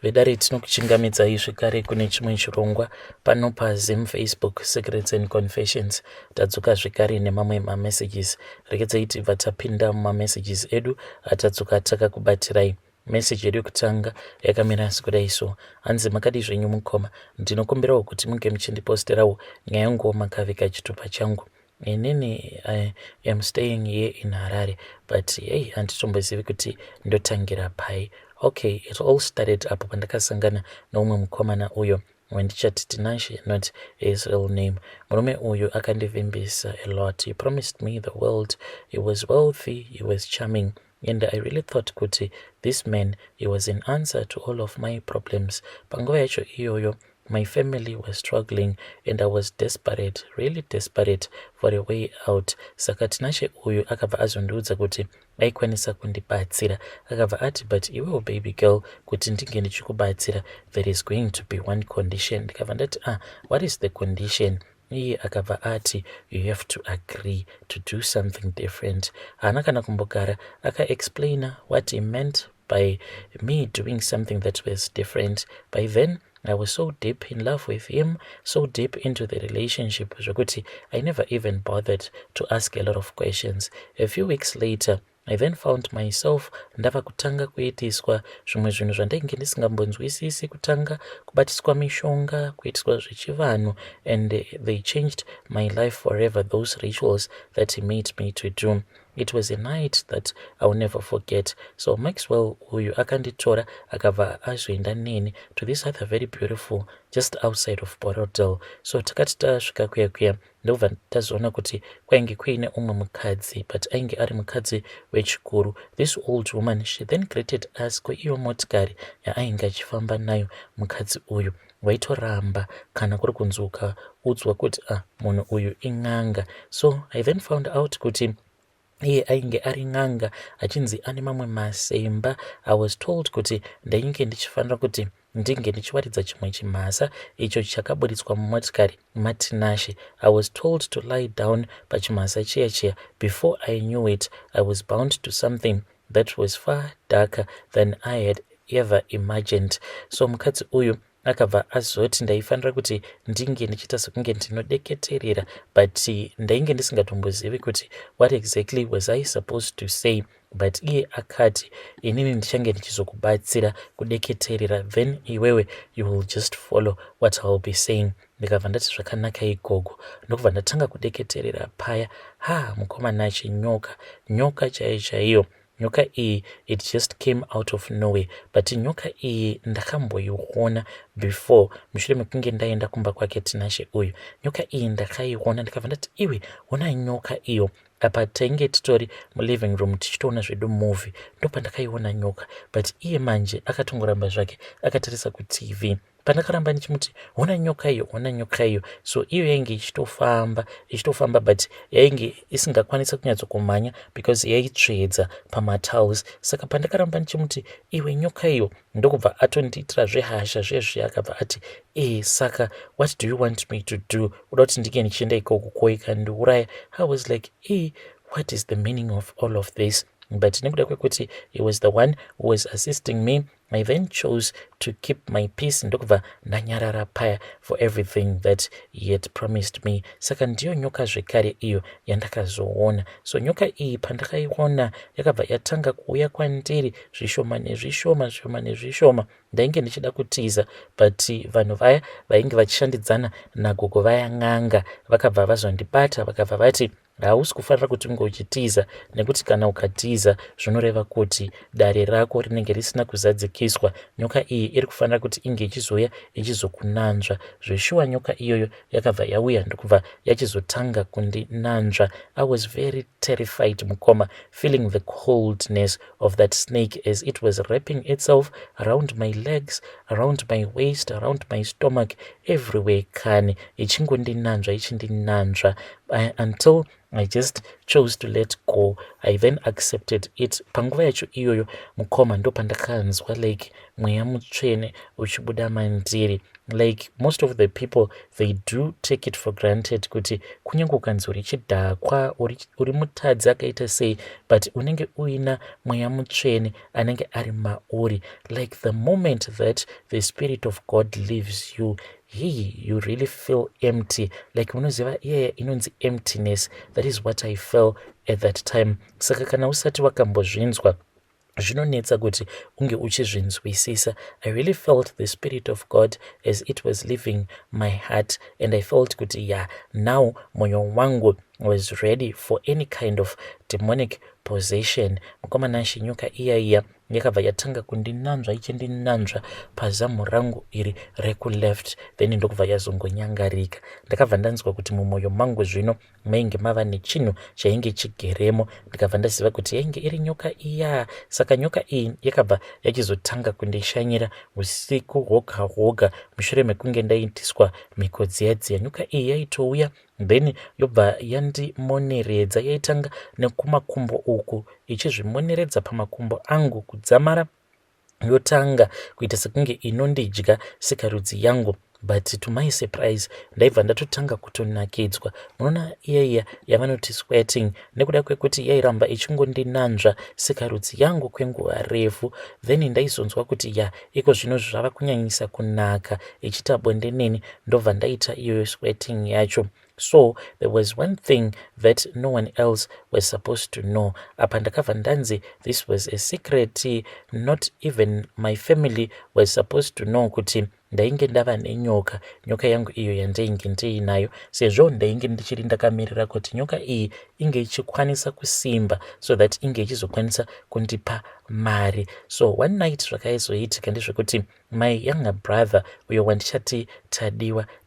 Vedare tinokuchingamidzai zvekare kune chimwe chirongwa pano paZim Facebook Secrets and Confessions. Tadzoka zvekare nemamwe mamessages. Regedzai tibva tapinda mumamessages edu atadzoka takakubatirai. Meseji yedu yekutanga yakamira sekudai so: hanzi makadi zvenyu mukoma, ndinokumbirawo kuti munge muchindiposterawo nyaya ngoma kavika chitupa changu. Inini I am staying here in Harare, but hey, handitombozivi kuti ndotangira pai. Okay, it all started apo pandakasangana noumwe mukomana uyo wendichati Tinashe, not his real name. Murume uyu akandivimbisa a lot. He promised me the world. He was wealthy, he was charming, and I really thought kuti this man, he was an answer to all of my problems. Panguva yacho iyoyo, my family was struggling and I was desperate, really desperate for a way out. Saka Tinashe uyu akabva azondiudza kuti aikwanisa kundibatsira. Akabva ati, but iwewo baby girl, kuti ndinge ndichikubatsira, there is going to be one condition. Ndikabva ndati, what is the condition? Iye akabva ati, you have to agree to do something different. Haana kana kumbogara aka-explainer what he meant by me doing something that was different. By then, I was so deep in love with him, so deep into the relationship, zvokuti I never even bothered to ask a lot of questions. A few weeks later, I then found myself ndava kutanga kuitiswa zvimwe zvinhu zvandainge ndisingambonzwisisi, kutanga kubatiswa mishonga, kuitiswa zvechivanhu, and they changed my life forever, those rituals that he made me to do. It was a night that I will never forget. So Maxwell uyu akanditora akabva azoenda neni to this other very beautiful just outside of Borodale. So takati tasvika kuya ndobva tazoona kuti kwainge kuine umwe mukadzi, but ainge ari mukadzi wechikuru. This old woman, she then greeted us kweiyo motikari yaainge achifamba nayo mukadzi uyu. Waitoramba kana kuri kunzi ukaudzwa kuti munhu uyu in'anga. So I then found out kuti iye ainge ari n'anga achinzi ane mamwe masemba. I was told kuti ndainge ndichifanira kuti ndinge ndichiwaridza chimwe chimhasa icho chakaburitswa mumotikari maTinashe. I was told to lie down pachimhasa chiya. Before I knew it, I was bound to something that was far darker than I had ever imagined. So mukadzi uyu akabva azoti ndaifanira kuti ndinge ndichiita sekunge ndinodeketerera, but ndainge ndisingatombozivi kuti what exactly was I supposed to say. But iye akati, inini ndichange ndichizokubatsira kudeketerera, then iwewe you will just follow what I will be saying. Ndikabva ndati zvakanaka igogo, ndokubva ndatanga kudeketerera paya. Mukomana nyoka chaiyo. Nyoka iyi, it just came out of nowhere, but nyoka iyi ndakamboiona before, mushure mekunge ndaenda kumba kwake Tinashe uyu. Nyoka iyi ndakaiona, ndikabva ndati iwe ona nyoka iyo. Apa tainge titori muliving room tichitoona zvedu movie, ndopandakaiona nyoka, but iye manje akatongoramba zvake akatarisa kuTV. Pandakaramba ndichimuti ona nyoka iyo. So iyo yainge ichitofamba but yainge isingakwanisa kunyatsokumhanya because yaitsvedza pamatiles. Saka pandakaramba ndichimuti iwe nyoka iyo, ndokubva atondiitira zvehasha zvezvi, akabva ati saka what do you want me to do? Uda kuti ndinge ndichienda ikoko koikandiuraya? I was like, what is the meaning of all of this? But nekuda kwekuti he was the one who was assisting me, I then chose to keep my peace. Ndokubva ndanyarara paya for everything that he had promised me. Saka ndiyo nyoka zvekare iyo yandakazoona. So nyoka iyi pandakaiona yakabva yatanga kuuya kwandiri zvishoma nezvishoma. Ndainge ndichida kutiza, but vanhu vaya vainge vachishandidzana nagogo vaya n'anga vakabva vazondibata, vakabva vati hausi kufanira kuti unge uchitiza, nekuti kana ukatiza zvinoreva kuti dare rako rinenge risina kuzadzikiswa. Nyoka iyi iri kufanira kuti inge ichizouya ichizokunanzva. Zveshuwa nyoka iyoyo yakabva yauya ndokubva yachizotanga kundinanzva. I was very terrified mukoma, feeling the coldness of that snake as it was wrapping itself around my legs, around my waist, around my stomach, everywhere kani ichindinanzva until I just chose to let go. I then accepted it. Panguva yacho iyoyo mukoma ndo pandakanzwa like mweya mutsvene uchibuda mandiri. Like most of the people, they do take it for granted kuti kunyange ukanzi uri chidhakwa, uri mutadzi akaita sei, but unenge uina mweya mutsvene anenge ari mauri. Like the moment that the Spirit of God leaves you, you really feel empty. Like unoziva inonzi emptiness. That is what I felt at that time. Saka kana usati wakambozvinzwa zvinonetsa kuti unge uchizvinzwisisa. I really felt the Spirit of God as it was leaving my heart, and I felt kuti now moyo wangu was ready for any kind of demonic possession. Mukomana shinyoka iya yakabva yatanga kundinanzva ichindinanzva pazamu rangu iri rekuleft, then ndokubva yazongonyangarika. Ndakabva ndanzwa kuti mumwoyo mangu zvino mainge mava nechinhu chainge chigeremo. Ndikabva ndaziva kuti yainge iri nyoka iya. Saka nyoka iyi yakabva yachizotanga kundishanyira usiku hwoga hwoga mushure mekunge ndaitiswa mikodziyadziya. Nyoka iyi yaitouya then yobva yandimoneredza. Yaitanga nekumakumbo uku ichizvimoneredza pamakumbo angu kudzamara yotanga kuita sekunge inondidya sikarudzi yangu. But to my surprise, ndaibva ndatotanga kutonakidzwa. Munoona iya yavanoti sweating, nekuda kwekuti yairamba ichingondinanzva sikarudzi yangu kwenguva refu. Then ndaizonzwa kuti iko zvino zvava kunyanyisa kunaka ichita bonde neni, ndobva ndaita iyoyo sweating yacho. So there was one thing that no one else was supposed to know. Apa ndakabva ndanzi this was a secret. Not even my family was supposed to know kuti ndainge ndava nenyoka. Nyoka yangu iyo yandainge ndiinayo, sezvo ndainge ndichiri ndakamirira kuti nyoka iyi inge ichikwanisa kusimba so that inge ichizokwanisa kundipa mari. So one night zvakaizoitika ndezvekuti my younger brother uyo wandichati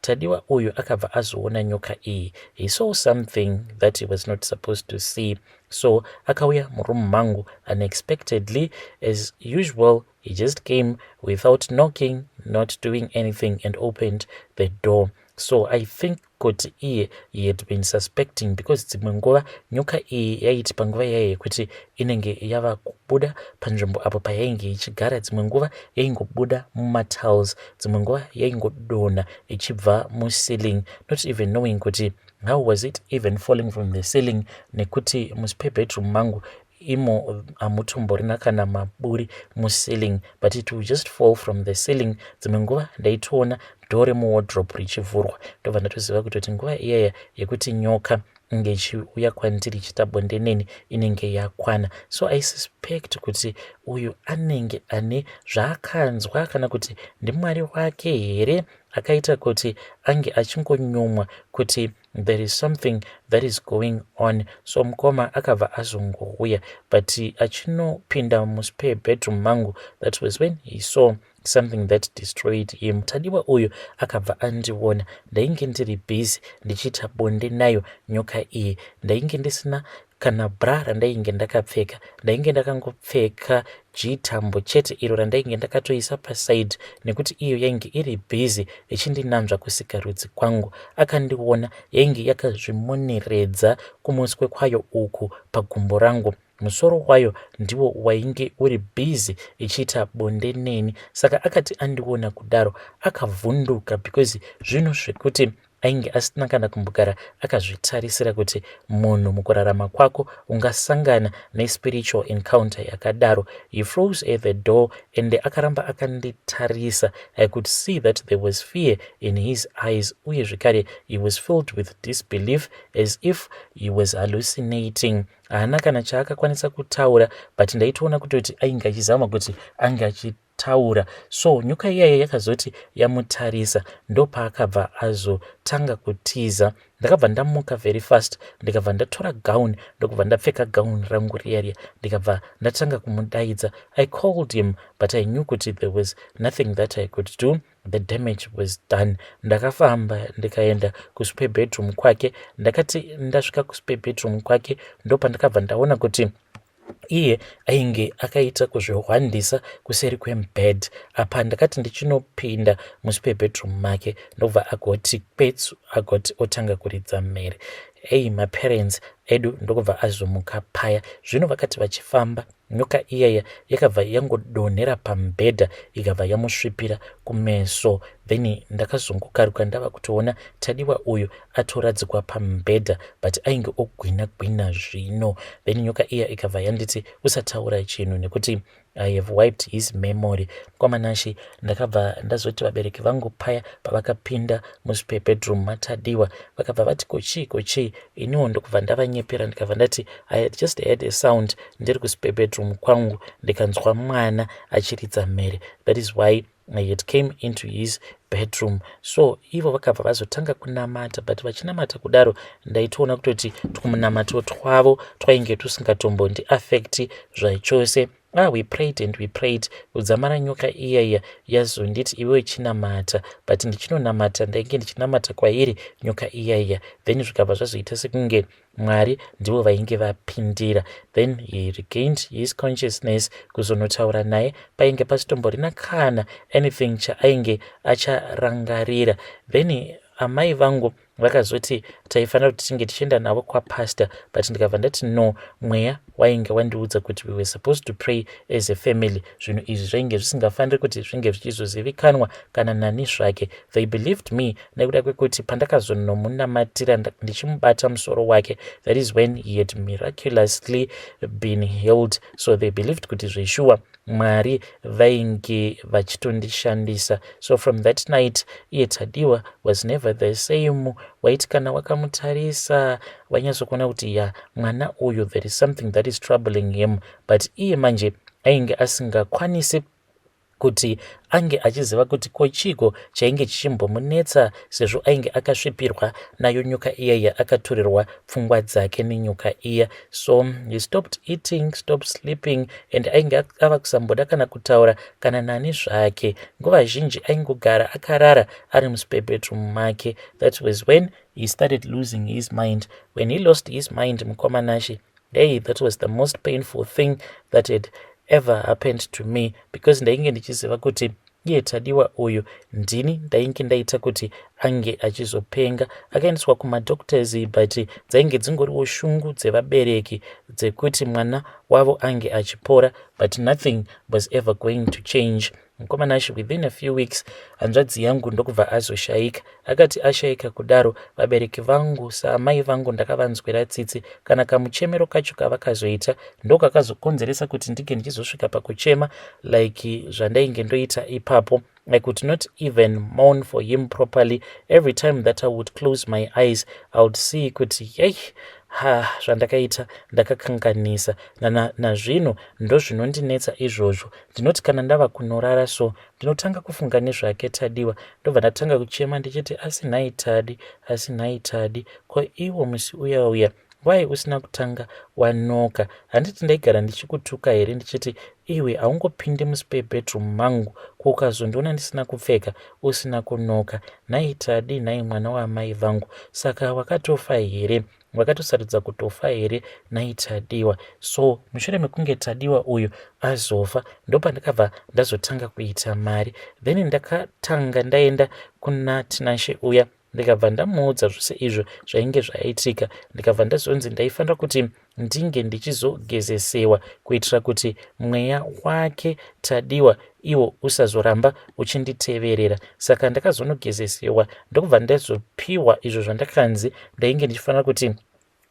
Tadiwa uyu akabva azoona nyoka iyi. He saw something that he was not supposed to see. So akauya murumu mangu unexpectedly. As usual, he just came without knocking, not doing anything, and opened the door. So I think kuti he had been suspecting, because dzimwe nguva nyoka iyi yaiti panguva yaye kuti inenge yava kubuda panzvimbo apo payainge ichigara, dzimwe nguva yaingobuda mumatiles, dzimwe nguva yaingodonha ichibva muceiling, not even knowing kuti how was it even falling from the ceiling, nekuti muspare bedroom mangu imo hamutomborina kana maburi muceiling, but it will just fall from the ceiling. Dzimwe nguva ndaitoona dhore muwardrobe richivhurwa, ndobva ndatoziva kuti nguva iyaya yekuti nyoka inge ichiuya kwandiri ichita bonde neni inenge yakwana. So I suspect kuti uyu anenge ane zvaakanzwa kana kuti ndimwari wake here akaita kuti ange achingonyomwa kuti there is something that is going on. So mukoma akabva azongouya, but achinopinda muspare bedroom mangu, that was when he saw something that destroyed him. Tadiwa uyu akabva andiona ndainge ndiri busy ndichita bonde nayo nyoka iyi. Ndainge ndisina kana bra randainge ndakapfeka, ndainge ndakangopfeka jitambo chete iro randainge ndakatoisa paside, nekuti iyo yainge iri busy ichindinanzva kusikarudzi kwangu. Akandiona yainge yakazvimoneredza kumuswe kwayo uku pagumbo rangu. Musoro wayo ndiwo wainge uri busy ichiita bonde neni. Saka akati andiona kudaro akavhunduka, because zvinhu zvekuti ainge asina kana kumbogara akazvitarisira kuti munhu mukurarama kwako ungasangana nespiritual encounter yakadaro. He froze at the door and akaramba akanditarisa. I could see that there was fear in his eyes, uye zvekare he was filled with disbelief, as if he was hallucinating. Haana kana chaakakwanisa kutaura, but ndaitoona kutoti ainge achizama kuti ange achitaura. So nyoka iyaya yakazoti yamutarisa, ndopaakabva azotanga kutiza. Ndakabva ndamuka very fast, ndikabva ndatora gown, ndokubva ndapfeka gown rangu riya, ndikabva ndatanga kumudaidza. I called him, but I knew kuti there was nothing that I could do. The damage was done. Ndakafamba ndikaenda kuspare bedroom kwake. Ndakati ndasvika kuspare bedroom kwake, ndopa ndakabva ndaona kuti iye ainge akaita kuzvihwandisa kuseri kwembed. Apa ndakati ndichinopinda muspare bedroom make, ndobva agoti kwetsu, agoti otanga kuridza mhere. hey, maparents edu ndokubva azomuka paya. Zvino vakati vachifamba, nyoka iyaya yakabva yangodonhera pamubhedha ikabva yamusvipira kumeso. Then ndakazongokaruka ndava kutoona Tadiwa uyu atoradzikwa pamubhedha but ainge ogwina zvino. Then nyoka iya ikabva yanditi usataura chinhu nekuti I have wiped his memory. Kwamanashi ndakabva ndazoti vabereki vangu paya pavakapinda muspare bedroom maTadiwa vakabva vati kochi iniwo ndokubva ndavanyepera ndikabva ndati I had just heard a sound ndiri kuspare bedroom kwangu ndikanzwa mwana achiridza mhere. That is why I had came into his bedroom. So ivo vakabva vazotanga kunamata, but vachinamata kudaro ndaitoona kutoti tumunamato twavo twainge tusingatombondi affecti zvachose. We prayed and we prayed. Udzamara nyoka iyaya yazonditi iwe uchinamata, but ndichinonamata ndainge ndichinamata kwairi nyoka iyaya. Then zvikabva zvazoita sekunge Mwari ndivo vainge vapindira. Then he regained his consciousness kuzonotaura naye painge pasitomborina kana anything chaainge acharangarira. Then amai vangu vakazoti taifanira kuti tinge tichienda navo kwapastor, but ndikabva ndati no, mweya wainge wandiudza kuti we were supposed to pray as a family. Zvinhu izvi zvainge zvisingafaniri kuti zvinge zvichizozivikanwa kana nani zvake. They believed me nekuda kwekuti pandakazonomunamatira ndichimubata musoro wake, that is when he had miraculously been healed. So they believed kuti zveshuwa Mwari vainge vachitondishandisa. So from that night iye Tadiwa was never the same. Waiti kana wakamutarisa wanyazokuona kuti ya mwana uyu there is something that is troubling him, but iye manje ainge asingakwanisi kuti ange achiziva kuti kochiko chainge chichimbomunetsa sezvo ainge akasvipirwa nayo nyoka iyaya, akatorirwa pfungwa dzake nenyoka iya. So he stopped eating, stopped sleeping, and ainge ava kusamboda kana kutaura kana nani zvake. Nguva zhinji aingogara akarara ari muspare bedroom make. That was when he started losing his mind. When he lost his mind, Mkomanashi, hey, that was the most painful thing that had ever happened to me, because ndainge ndichiziva kuti iye Tadiwa uyu ndini ndainge ndaita kuti ange achizopenga. Akaendeswa kumadoctors, but dzainge dzingoriwo shungu dzevabereki dzekuti mwana wavo ange achipora, but nothing was ever going to change. Mkomanashi, within a few weeks hanzvadzi yangu ndokubva azoshaika. Akati ashaika kudaro, vabereki vangu saamai vangu ndakavanzwira tsitsi. Kana kamuchemero kacho kavakazoita ndokakazokonzeresa kuti ndinge ndichizosvika pakuchema like zvandainge ndoita ipapo. I could not even mourn for him properly. Every time that I would close my eyes, I would see kuti yei, zvandakaita ndakakanganisa. Nazvino ndo zvinondinetsa izvozvo. Ndinoti kana ndava kunorara so ndinotanga kufunga nezvake Tadiwa, ndobva ndatanga kuchema ndichiti asinai Tadi, ko iwo musi uya wai usina kutanga wanoka. Handiti ndaigara ndichikutuka here ndichiti iwe haungopindi muspare bedroom mangu kukazondiona ndisina kupfeka usina kunoka. Nhai Tadi, nhai mwana waamai vangu, saka wakatofa here? Wakatosarudza kutofa here nhai Tadiwa? So mushure mekunge Tadiwa uyu azofa ndopandakabva ndazotanga kuita mari. Then ndakatanga ndaenda kuna Tinashe uya ndikabva ndamuudza zvose izvo zvainge zvaitika. Ndikabva ndazonzi ndaifanira kuti ndinge ndichizogezesewa kuitira kuti mweya wake Tadiwa iwo usazoramba uchinditeverera. Saka ndakazonogezesewa ndokubva ndazopiwa izvo zvandakanzi ndainge ndichifanira kuti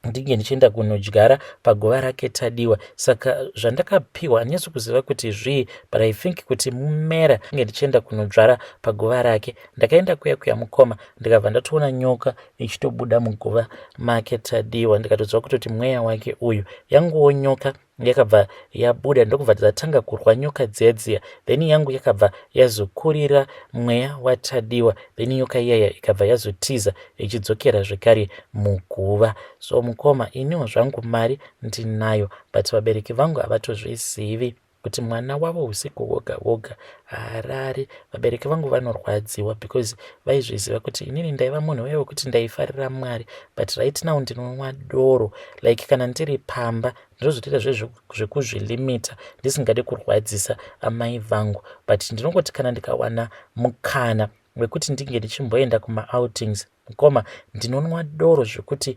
ndinge ndichienda kunodyara paguva rake Tadiwa. Saka zvandakapiwa handisi kuziva kuti zvii, but I think kuti mumera nge ndichienda kunodyara paguva rake. Ndakaenda kuya mukoma ndikabva ndatoona nyoka ichitobuda muguva make Tadiwa. Ndikatoziva kutoti mweya wake uyu yanguwo nyoka yakabva yabuda, ndokubva dzatanga kurwa nyoka dziya. Then yangu yakabva yazokurira mweya waTadiwa. Then nyoka iyaya ikabva yazotiza ichidzokera zvekare muguva. So mukoma, iniwo zvangu mari ndinayo, but vabereki vangu havatozvizivi kuti mwana wavo usiku woga harari. Vabereki vangu vanorwadziwa because vaizviziva kuti inini ndaiva munhu wewo kuti ndaifarira Mwari, but right now ndinonwa doro. Like kana ndiri pamba ndinozotoita zvekuzvilimita ndisingade kurwadzisa amai vangu, but ndinongoti kana ndikawana mukana wekuti ndinge ndichimboenda kuma outings, mukoma, ndinonwa doro zvekuti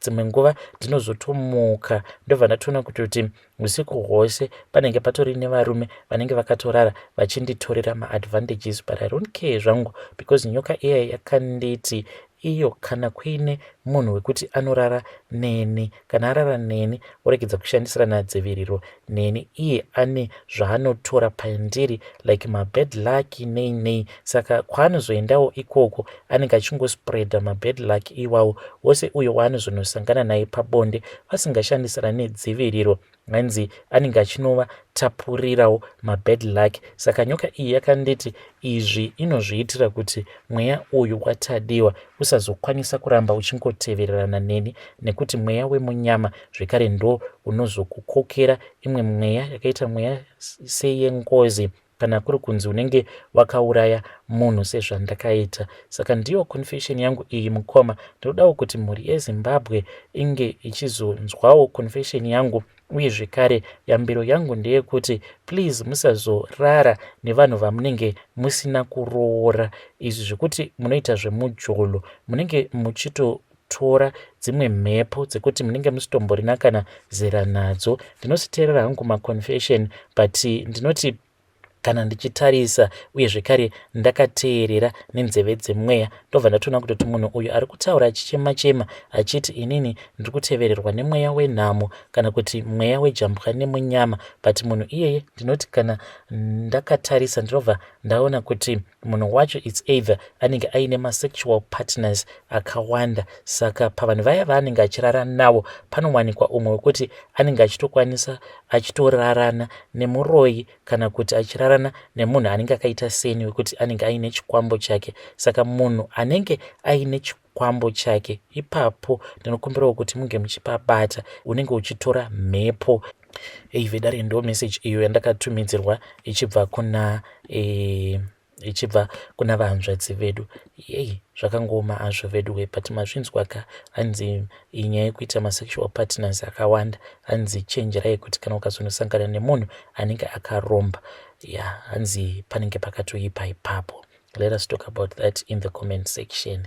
dzimwe nguva ndinozotomuka ndobva ndatoona kuti usiku hwose panenge patori nevarume vanenge vakatorara vachinditorera maadvantages, but I don't care zvangu because nyoka iyai yakanditi iyo kana kuine munhu wekuti anorara neni, kana arara neni oregedza kushandisirana dziviriro neni, iye ane zvaanotora pandiri like mabad luck nei. Saka kwaanozoendawo ikoko anenge achingospreada mabad luck iwawo wose uyo waanozonosangana naye pabonde vasingashandisira nedziviriro, hanzi anenge achinovatapurirawo mabad luck. Saka nyoka iyi yakanditi izvi inozviitira kuti mweya uyu watadiwa usazokwanisa kuramba uchingotevererana neni, nekuti mweya wemunyama zvekare ndo unozokukokera imwe mweya yakaita mweya seyengozi kana kuri kunzi unenge wakauraya munhu sezvandakaita. Saka ndiyo confession yangu iyi mukoma. Ndinodawo kuti mhuri yeZimbabwe inge ichizonzwawo confession yangu, uye zvekare yambiro yangu ndeyekuti please musazorara nevanhu vamunenge musina kuroora. Izvi zvekuti munoita zvemujolo munenge muchitotora dzimwe mhepo dzekuti munenge musitomborina kana zera nadzo. Ndinositeerera hangu maconfession, but ndinoti kana ndichitarisa uye zvekare ndakateerera nenzeve dzemweya, ndobva ndatoona kutoti munhu uyu ari kutaura achichema achiti inini ndiri kutevererwa nemweya wenhamo kana kuti mweya wejambwa nemunyama, but munhu iyeye ndinoti kana ndakatarisa ndinobva ndaona kuti munhu wacho its either anenge aine masexual partners akawanda. Saka pavanhu vaya vaanenge achirara navo panowanikwa umwe wekuti anenge achitokwanisa achitorarana nemuroyi kana kuti achirarana nemunhu anenge akaita seni wekuti anenge aine chikwambo chake. Saka munhu anenge aine chikwambo chake ipapo ndinokumbirawo kuti munge muchipabata, unenge uchitora mhepo. Vedare ndo message iyo yandakatumidzirwa ichibva kuna vahanzvadzi vedu. Zvakangoma azvo vedu we, but mazvinzwa ka hanzi inyaya yekuita masexual partners akawanda, hanzi chenjerai kuti kana ukazonosangana nemunhu anenge akaromba, hanzi panenge pakatoipa ipapo. Let us talk about that in the comment section.